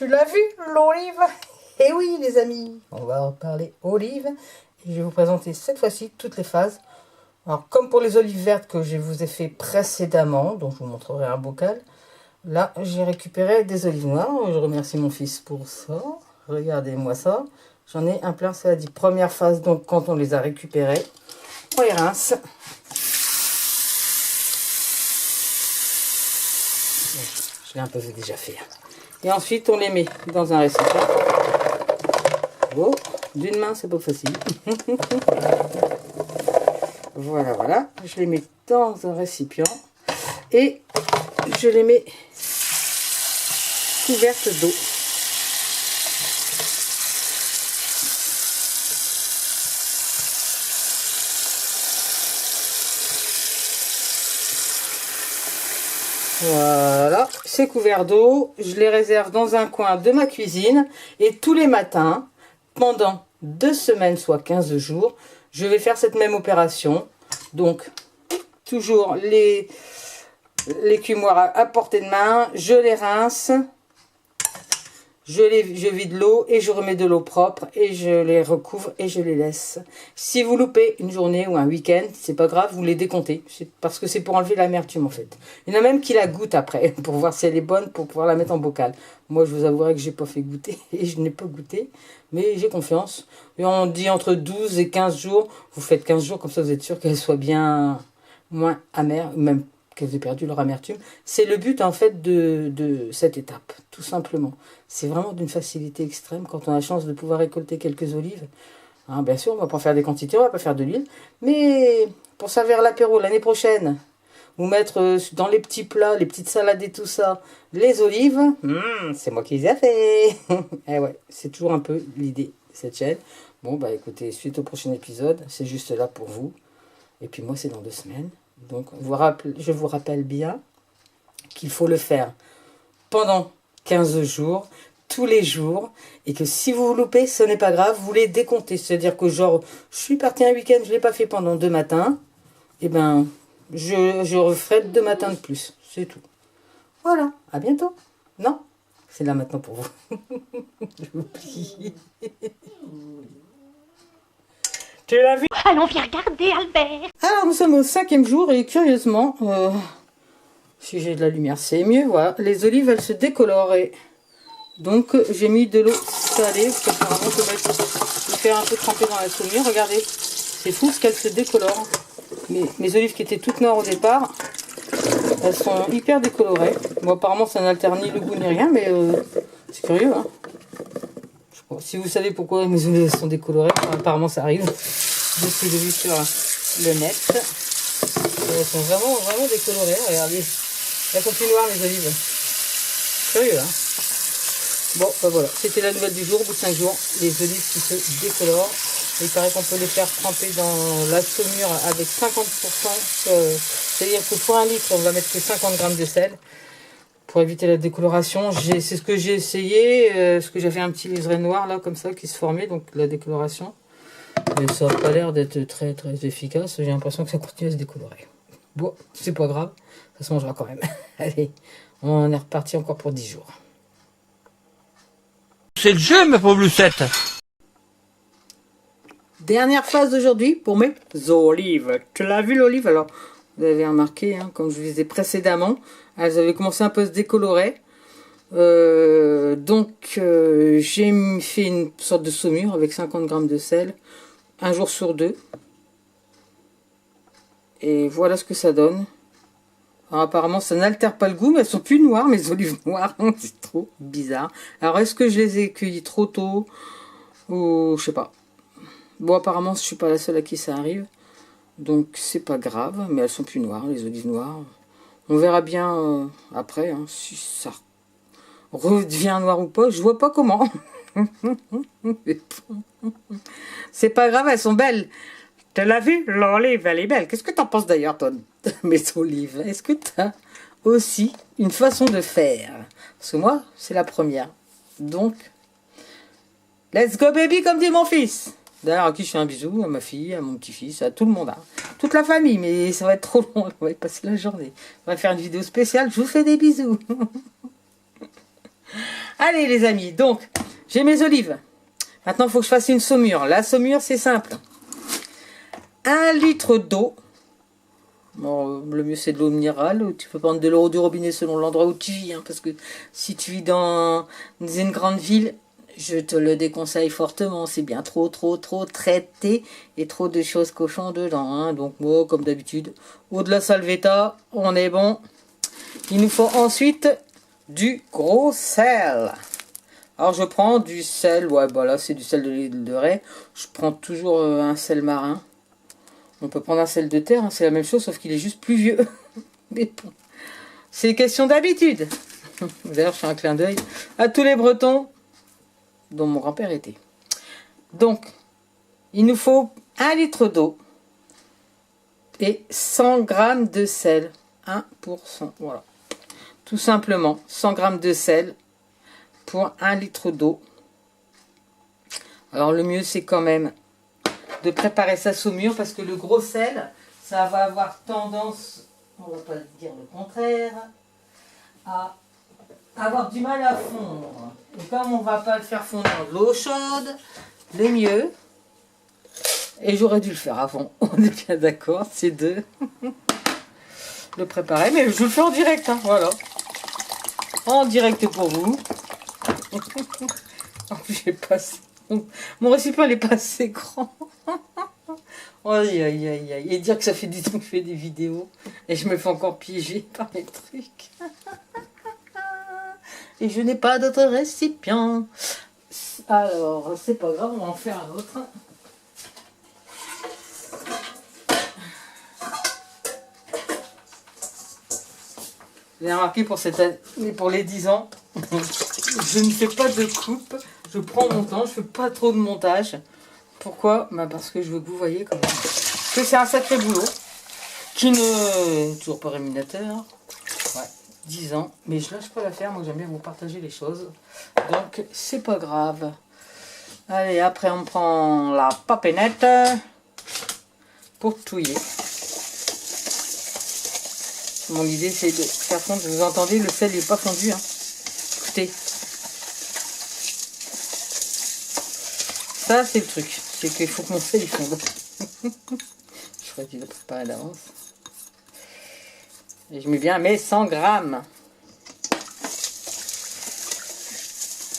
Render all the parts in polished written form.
Tu l'as vu, l'olive? Eh oui, les amis, on va en parler olive. Et je vais vous présenter cette fois-ci toutes les phases. Alors, comme pour les olives vertes que je vous ai fait précédemment, dont je vous montrerai un bocal, là, j'ai récupéré des olives noires. Je remercie mon fils pour ça. Regardez-moi ça. J'en ai un plein, ça a dit première phase. Donc, quand on les a récupérées, on les rince. Je l'ai un peu déjà fait. Et ensuite, on les met dans un récipient. Oh, d'une main, c'est pas facile. Voilà, voilà. Je les mets dans un récipient. Et je les mets couvertes d'eau. Voilà, c'est couvert d'eau. Je les réserve dans un coin de ma cuisine. Et tous les matins, pendant 2 semaines, soit 15 jours, je vais faire cette même opération. Donc, toujours les cumoirs à portée de main. Je les rince. Je vide l'eau et je remets de l'eau propre et je les recouvre et je les laisse. Si vous loupez une journée ou un week-end, c'est pas grave, vous les décomptez. Parce que c'est pour enlever l'amertume en fait. Il y en a même qui la goûtent après pour voir si elle est bonne, pour pouvoir la mettre en bocal. Moi, je vous avouerai que j'ai pas fait goûter et je n'ai pas goûté, mais j'ai confiance. Et on dit entre 12 et 15 jours. Vous faites 15 jours, comme ça vous êtes sûr qu'elle soit bien moins amère, même qu'elles aient perdu leur amertume. C'est le but en fait de cette étape, tout simplement. C'est vraiment d'une facilité extrême quand on a la chance de pouvoir récolter quelques olives. Hein, bien sûr, on va pas faire des quantités, on va pas faire de l'huile, mais pour servir l'apéro l'année prochaine, ou mettre dans les petits plats, les petites salades et tout ça, les olives, c'est moi qui les ai fait. Et ouais, c'est toujours un peu l'idée de cette chaîne. Bon, bah écoutez, suite au prochain épisode, c'est juste là pour vous. Et puis moi, c'est dans 2 semaines. Donc, je vous rappelle bien qu'il faut le faire pendant 15 jours, tous les jours, et que si vous vous loupez, ce n'est pas grave, vous les décomptez. C'est-à-dire que genre, je suis parti un week-end, je ne l'ai pas fait pendant 2 matins, et ben, je referai 2 matins de plus, c'est tout. Voilà, à bientôt. Non, c'est là maintenant pour vous. J'oublie. Tu l'as vu? Allons, viens regarder, Albert. Alors, nous sommes au 5e jour et curieusement, si j'ai de la lumière, c'est mieux. Voilà, les olives, elles se décolorent. Et donc, j'ai mis de l'eau salée. Parce qu'apparemment, je vais les faire un peu tremper dans la saumure. Regardez, c'est fou ce qu'elles se décolorent. Mes olives qui étaient toutes noires au départ, elles sont hyper décolorées. Bon, apparemment, ça n'altère ni le goût ni rien, mais c'est curieux, hein. Si vous savez pourquoi mes olives sont décolorées, apparemment ça arrive. De ce que j'ai vu sur le net. Elles sont vraiment, vraiment décolorées. Regardez. Elles sont plus noires, les olives. Curieux, hein. Bon, ben voilà. C'était la nouvelle du jour. Au bout de 5 jours, les olives qui se décolorent. Il paraît qu'on peut les faire tremper dans la saumure avec 50%. C'est-à-dire que pour 1 litre, on va mettre que 50 grammes de sel. Pour éviter la décoloration, c'est ce que j'ai essayé, parce que j'avais un petit liseré noir là comme ça qui se formait, donc la décoloration. Mais ça n'a pas l'air d'être très très efficace, j'ai l'impression que ça continue à se décolorer. Bon, c'est pas grave, ça se mangera quand même. Allez, on est reparti encore pour 10 jours. C'est le jeu, ma pauvre Lucette. Dernière phase d'aujourd'hui pour mes olives. Tu l'as vu l'olive? Alors, vous avez remarqué, hein, comme je vous disais précédemment, elles avaient commencé un peu à se décolorer. Donc, j'ai fait une sorte de saumure avec 50 grammes de sel, 1 jour sur 2. Et voilà ce que ça donne. Alors, apparemment, ça n'altère pas le goût, mais elles sont plus noires, mes olives noires. C'est trop bizarre. Alors, est-ce que je les ai cueillies trop tôt? Ou je sais pas. Bon, apparemment, je suis pas la seule à qui ça arrive. Donc, c'est pas grave, mais elles sont plus noires, les olives noires. On verra bien après, hein, si ça redevient noir ou pas. Je vois pas comment. C'est pas grave, elles sont belles. Tu l'as vu? L'olive, elle est belle. Qu'est-ce que t'en penses d'ailleurs, toi, de mes olives? Est-ce que t'as aussi une façon de faire? Parce que moi, c'est la première. Donc, let's go baby, comme dit mon fils. D'ailleurs, à qui je fais un bisou, à ma fille, à mon petit-fils, à tout le monde. Hein. Toute la famille, mais ça va être trop long, on va y passer la journée. On va faire une vidéo spéciale, je vous fais des bisous. Allez les amis, donc j'ai mes olives. Maintenant il faut que je fasse une saumure. La saumure c'est simple. 1 litre d'eau. Bon, le mieux c'est de l'eau minérale, ou tu peux prendre de l'eau du robinet selon l'endroit où tu vis, hein, parce que si tu vis dans une grande ville, je te le déconseille fortement, c'est bien trop traité et trop de choses cochons dedans, hein. Donc moi comme d'habitude, eau de la Salvetta, on est bon. Il nous faut ensuite du gros sel. Alors je prends du sel, ouais bah là c'est du sel de l'île de Ré, je prends toujours un sel marin. On peut prendre un sel de terre, hein, c'est la même chose, sauf qu'il est juste plus vieux. Mais bon, c'est question d'habitude. D'ailleurs, je fais un clin d'œil à tous les Bretons dont mon grand-père était. Donc, il nous faut 1 litre d'eau et 100 g de sel. 1%, voilà. Tout simplement, 100 g de sel pour 1 litre d'eau. Alors, le mieux, c'est quand même de préparer sa saumure parce que le gros sel, ça va avoir tendance, on va pas dire le contraire, à avoir du mal à fondre. Et comme on va pas le faire fondre dans de l'eau chaude, le mieux, et j'aurais dû le faire avant, on est bien d'accord, c'est de le préparer, mais je le fais en direct, hein, voilà. En direct pour vous. En plus, j'ai pas... Mon récipient, il est pas assez grand. Aïe, aïe, aïe, aïe. Et dire que ça fait 10 ans que je fais des vidéos et je me fais encore piéger par les trucs. Et je n'ai pas d'autre récipient. Alors, c'est pas grave, on va en faire un autre. Vous avez remarqué pour cette année, pour les 10 ans, je ne fais pas de coupe. Je prends mon temps, je fais pas trop de montage. Pourquoi? Bah parce que je veux que vous voyez quand même que c'est un sacré boulot qui ne toujours pas rémunérateur. Ouais, 10 ans, mais je lâche pas l'affaire. Moi j'aime bien vous partager les choses, donc c'est pas grave. Allez, après on prend la papinette pour touiller. Mon idée c'est de faire fondre. Vous entendez, le sel n'est pas fondu, hein. Écoutez, ça c'est le truc. C'est qu'il faut que mon sel il fonde. Je crois qu'il a préparé d'avance. Et je mets bien mes 100 grammes.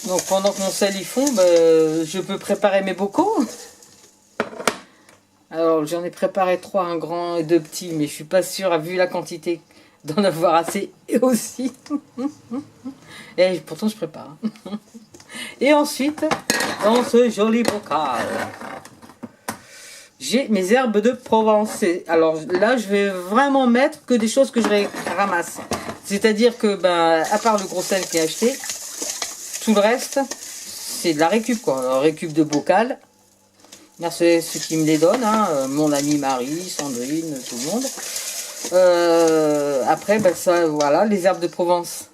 Donc pendant que mon sel il fond, je peux préparer mes bocaux. Alors j'en ai préparé 3, un grand et 2 petits, mais je suis pas sûre, vu la quantité, d'en avoir assez et aussi. Et pourtant je prépare. Et ensuite, dans ce joli bocal, j'ai mes herbes de Provence. Alors là, je vais vraiment mettre que des choses que je ramasse. C'est-à-dire que, à part le gros sel qui est acheté, tout le reste, c'est de la récup, quoi. La récup de bocal. C'est ceux qui me les donnent, hein. Mon amie Marie, Sandrine, tout le monde. Après, ça, voilà, les herbes de Provence.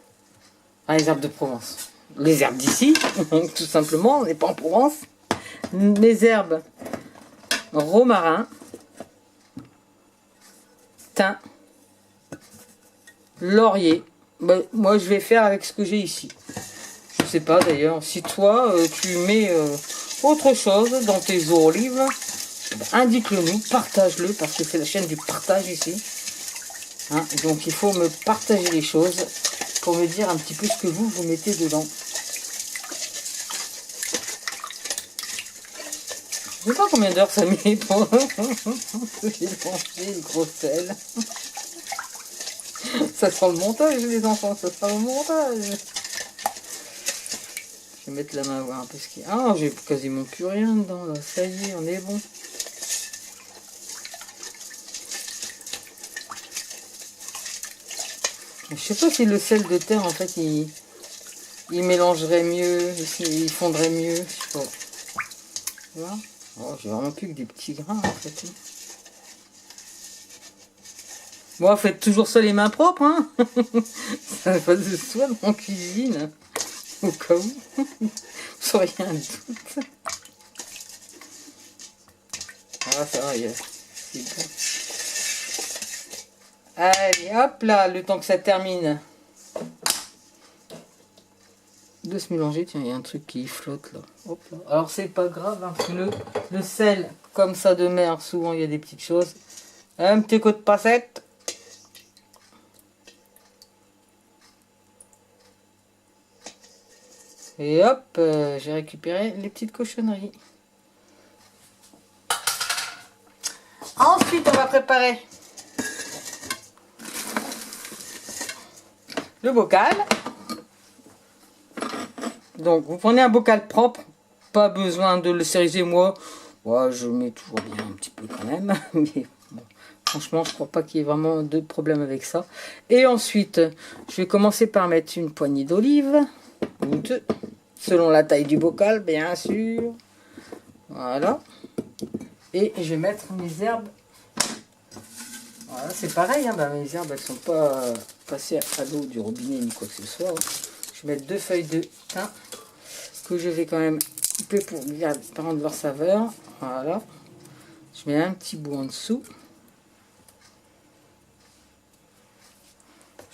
Enfin, les herbes de Provence. Les herbes d'ici, tout simplement, on n'est pas en Provence. Les herbes romarin, thym, laurier. Moi, je vais faire avec ce que j'ai ici. Je sais pas d'ailleurs, si toi, tu mets autre chose dans tes olives, indique-le nous, partage-le, parce que c'est la chaîne du partage ici. Hein, donc, il faut me partager les choses pour me dire un petit peu ce que vous mettez dedans. Je ne sais pas combien d'heures ça met pour j'ai mangé le gros sel. Ça sent le montage les enfants, ça sent le montage. Je vais mettre la main à voir un peu ce qu'il y a. Ah, j'ai quasiment plus rien dedans là, ça y est, on est bon. Je sais pas si le sel de terre en fait il mélangerait mieux, il fondrait mieux, je sais pas. Tu vois? Oh, j'ai vraiment plus que des petits grains en fait. Bon, faites toujours ça les mains propres, hein. Ça va pas de soi en cuisine. Au cas où. Sans rien doute. Ah, ça va, c'est bon. Allez, hop là, le temps que ça termine. de se mélanger. Tiens, il y a un truc qui flotte là. Hop là. Alors c'est pas grave, hein, parce que le sel, comme ça de mer, souvent il y a des petites choses. Un petit coup de passette. Et hop, j'ai récupéré les petites cochonneries. Ensuite, on va préparer le bocal. Donc, vous prenez un bocal propre. Pas besoin de le stériliser. Moi, ouais, je mets toujours bien un petit peu quand même. Mais bon, franchement, je crois pas qu'il y ait vraiment de problème avec ça. Et ensuite, je vais commencer par mettre une poignée d'olives. Ou deux. Selon la taille du bocal, bien sûr. Voilà. Et je vais mettre mes herbes. Voilà, c'est pareil, hein, mes herbes, elles sont pas passées à l'eau du robinet ni quoi que ce soit. Je vais mettre 2 feuilles de thym que je vais quand même couper pour bien prendre leur saveur. Voilà. Je mets un petit bout en dessous.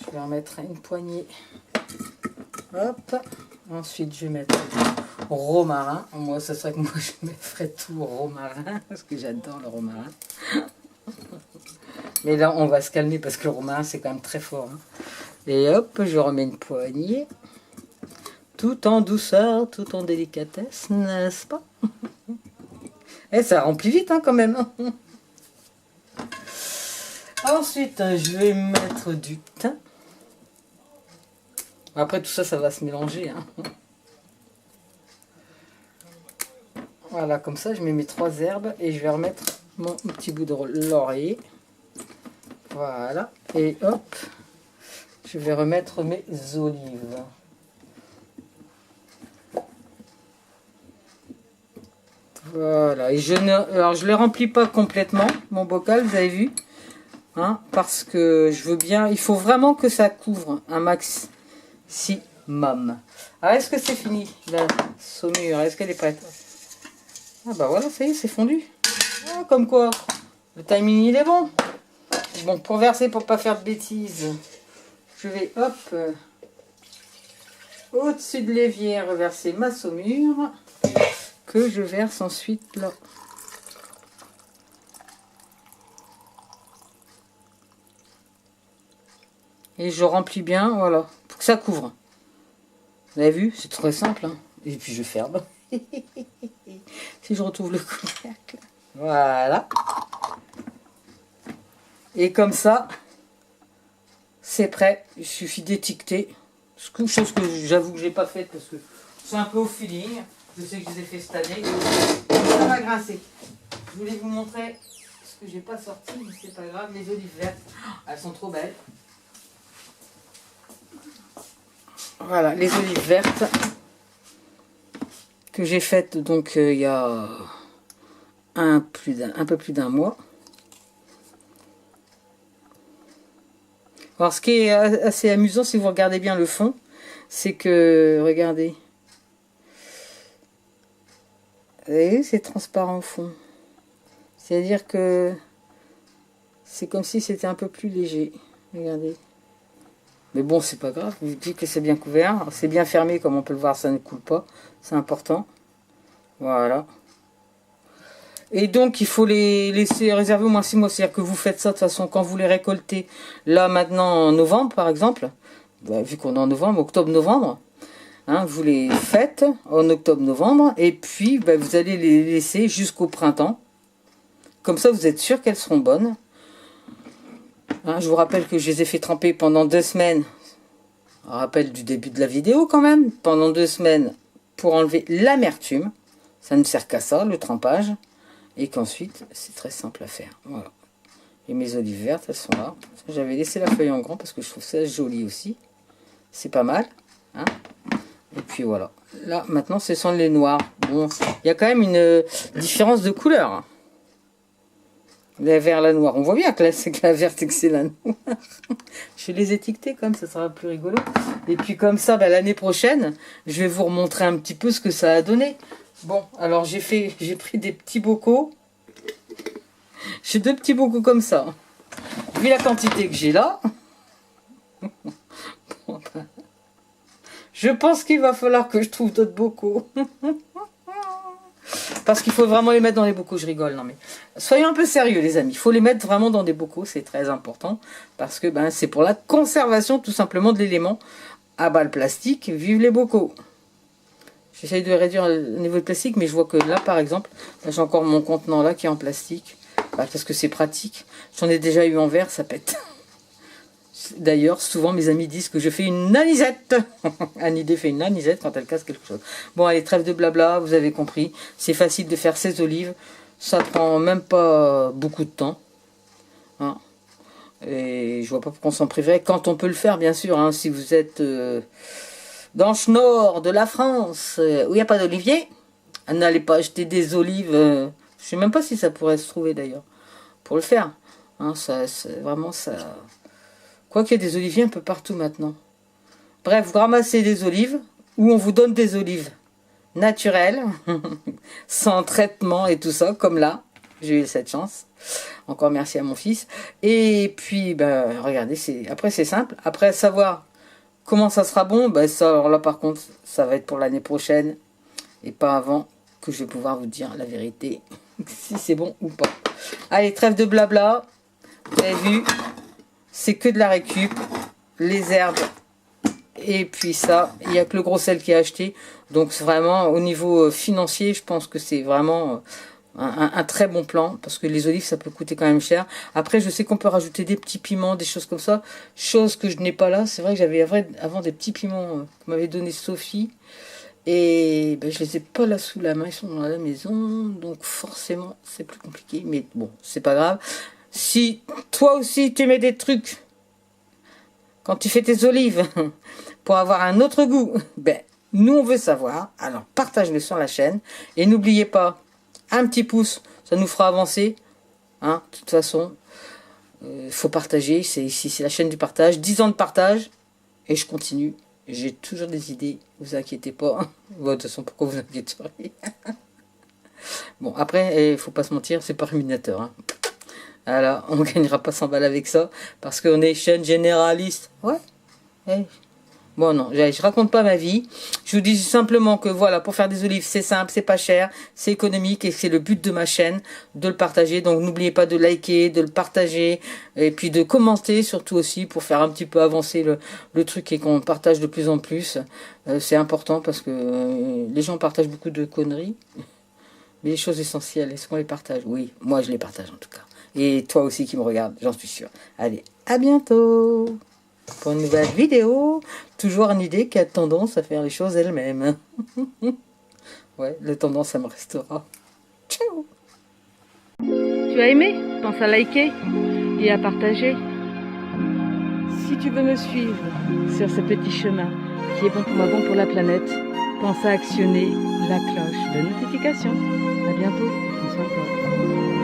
Je vais en mettre une poignée. Hop. Ensuite, je vais mettre du romarin. Moi, ça serait que moi, je mettrais tout au romarin parce que j'adore le romarin. Mais là, on va se calmer parce que le romarin, c'est quand même très fort. Hein. Et hop, je remets une poignée. Tout en douceur, tout en délicatesse, n'est-ce pas? Et ça remplit vite, hein, quand même. Ensuite, je vais mettre du thym. Après, tout ça, ça va se mélanger. Hein. Voilà, comme ça, je mets mes 3 herbes et je vais remettre mon petit bout de laurier. Voilà, et hop, je vais remettre mes olives. Voilà, et alors je ne les remplis pas complètement, mon bocal, vous avez vu, hein, parce que je veux bien, il faut vraiment que ça couvre un maximum. Alors, est-ce que c'est fini, la saumure? Est-ce qu'elle est prête? Ah bah voilà, ça y est, c'est fondu. Ah, comme quoi, le timing, il est bon. Bon, pour verser, pour pas faire de bêtises, je vais, hop, au-dessus de l'évier, reverser ma saumure, que je verse ensuite là. Et je remplis bien, voilà, pour que ça couvre. Vous avez vu, c'est très simple, hein. Et puis je ferme. Si je retrouve le couvercle. Voilà. Et comme ça, c'est prêt. Il suffit d'étiqueter. Chose que j'avoue que j'ai pas faite parce que c'est un peu au feeling. Je sais que je les ai fait cette année. Ça va grincer. Je voulais vous montrer ce que j'ai pas sorti, mais c'est pas grave. Les olives vertes, elles sont trop belles. Voilà, les olives vertes que j'ai faites donc il y a un peu plus d'un mois. Alors ce qui est assez amusant si vous regardez bien le fond, c'est que, regardez, vous voyez, c'est transparent au fond. C'est-à-dire que c'est comme si c'était un peu plus léger. Regardez. Mais bon, c'est pas grave, je vous dis que c'est bien couvert. C'est bien fermé, comme on peut le voir, ça ne coule pas. C'est important. Voilà. Et donc, il faut les laisser réserver au moins 6 mois. C'est-à-dire que vous faites ça, de toute façon, quand vous les récoltez, là, maintenant, en novembre, par exemple, bah, vu qu'on est en novembre, octobre-novembre, hein, vous les faites en octobre-novembre, et puis, bah, vous allez les laisser jusqu'au printemps. Comme ça, vous êtes sûr qu'elles seront bonnes. Hein, je vous rappelle que je les ai fait tremper pendant 2 semaines. Rappel du début de la vidéo, quand même. Pendant 2 semaines, pour enlever l'amertume. Ça ne sert qu'à ça, le trempage. Et qu'ensuite, c'est très simple à faire. Voilà. Et mes olives vertes, elles sont là. J'avais laissé la feuille en grand parce que je trouve ça joli aussi. C'est pas mal. Hein, et puis voilà. Là, maintenant, ce sont les noirs. Bon, il y a quand même une différence de couleur. La vert, la noire. On voit bien que c'est que la verte et que c'est la noire. Je vais les étiqueter comme ça sera plus rigolo. Et puis comme ça, bah, l'année prochaine, je vais vous remontrer un petit peu ce que ça a donné. Bon, alors j'ai pris des petits bocaux. J'ai 2 petits bocaux comme ça. Vu la quantité que j'ai là, bon, ben, Je pense qu'il va falloir que je trouve d'autres bocaux. Parce qu'il faut vraiment les mettre dans les bocaux, je rigole, non mais... Soyons un peu sérieux les amis, il faut les mettre vraiment dans des bocaux, c'est très important. Parce que ben, c'est pour la conservation tout simplement de l'élément. Ah bah le plastique, vive les bocaux. J'essaye de réduire le niveau de plastique, mais je vois que là par exemple, j'ai encore mon contenant là qui est en plastique. Bah, parce que c'est pratique. J'en ai déjà eu en verre, ça pète. D'ailleurs, souvent mes amis disent que je fais une nanisette. Anne Idée fait une nanisette quand elle casse quelque chose. Bon, allez, trêve de blabla, vous avez compris. C'est facile de faire ces olives. Ça prend même pas beaucoup de temps. Hein. Et je vois pas pourquoi on s'en priverait. Quand on peut le faire, bien sûr. Hein, si vous êtes dans le nord de la France, où il n'y a pas d'olivier, n'allez pas acheter des olives. Je sais même pas si ça pourrait se trouver d'ailleurs. Pour le faire. Hein, ça, vraiment, ça... Quoi qu'il y ait des oliviers un peu partout maintenant. Bref, vous ramassez des olives, ou on vous donne des olives naturelles, sans traitement et tout ça, comme là. J'ai eu cette chance. Encore merci à mon fils. Et puis, ben, regardez, après c'est simple. Après, savoir comment ça sera bon, ben, ça, alors là par contre, ça va être pour l'année prochaine, et pas avant que je vais pouvoir vous dire la vérité, si c'est bon ou pas. Allez, trêve de blabla. Vous avez vu, c'est que de la récup, les herbes, et puis ça, il n'y a que le gros sel qui est acheté. Donc vraiment, au niveau financier, je pense que c'est vraiment un très bon plan, parce que les olives, ça peut coûter quand même cher. Après, je sais qu'on peut rajouter des petits piments, des choses comme ça, chose que je n'ai pas là. C'est vrai que j'avais avant des petits piments que m'avait donné Sophie, et ben, je les ai pas là sous la main, ils sont dans la maison, donc forcément, c'est plus compliqué, mais bon, c'est pas grave. Si toi aussi tu mets des trucs quand tu fais tes olives pour avoir un autre goût, ben nous on veut savoir. Alors partage-le sur la chaîne et n'oubliez pas un petit pouce, ça nous fera avancer. Hein, de toute façon, faut partager. C'est ici, c'est la chaîne du partage. 10 ans de partage et je continue. J'ai toujours des idées. Vous inquiétez pas. Bon, de toute façon, pourquoi vous inquiéterez? Bon après, faut pas se mentir, c'est pas rémunérateur. Hein. Voilà, on ne gagnera pas 100 balles avec ça, parce qu'on est chaîne généraliste. Ouais. Bon, non, je raconte pas ma vie. Je vous dis simplement que voilà, pour faire des olives, c'est simple, c'est pas cher, c'est économique, et c'est le but de ma chaîne, de le partager. Donc n'oubliez pas de liker, de le partager, et puis de commenter, surtout aussi, pour faire un petit peu avancer le truc et qu'on partage de plus en plus. C'est important, parce que les gens partagent beaucoup de conneries. Mais les choses essentielles, est-ce qu'on les partage? Oui, moi je les partage en tout cas. Et toi aussi qui me regardes, j'en suis sûr. Allez, à bientôt pour une nouvelle vidéo. Toujours une idée qui a tendance à faire les choses elle-même. Ouais, la tendance, ça me restera. Ciao. Tu as aimé? Pense à liker et à partager. Si tu veux me suivre sur ce petit chemin qui est bon pour la planète, pense à actionner la cloche de notification. À bientôt. Bonsoir.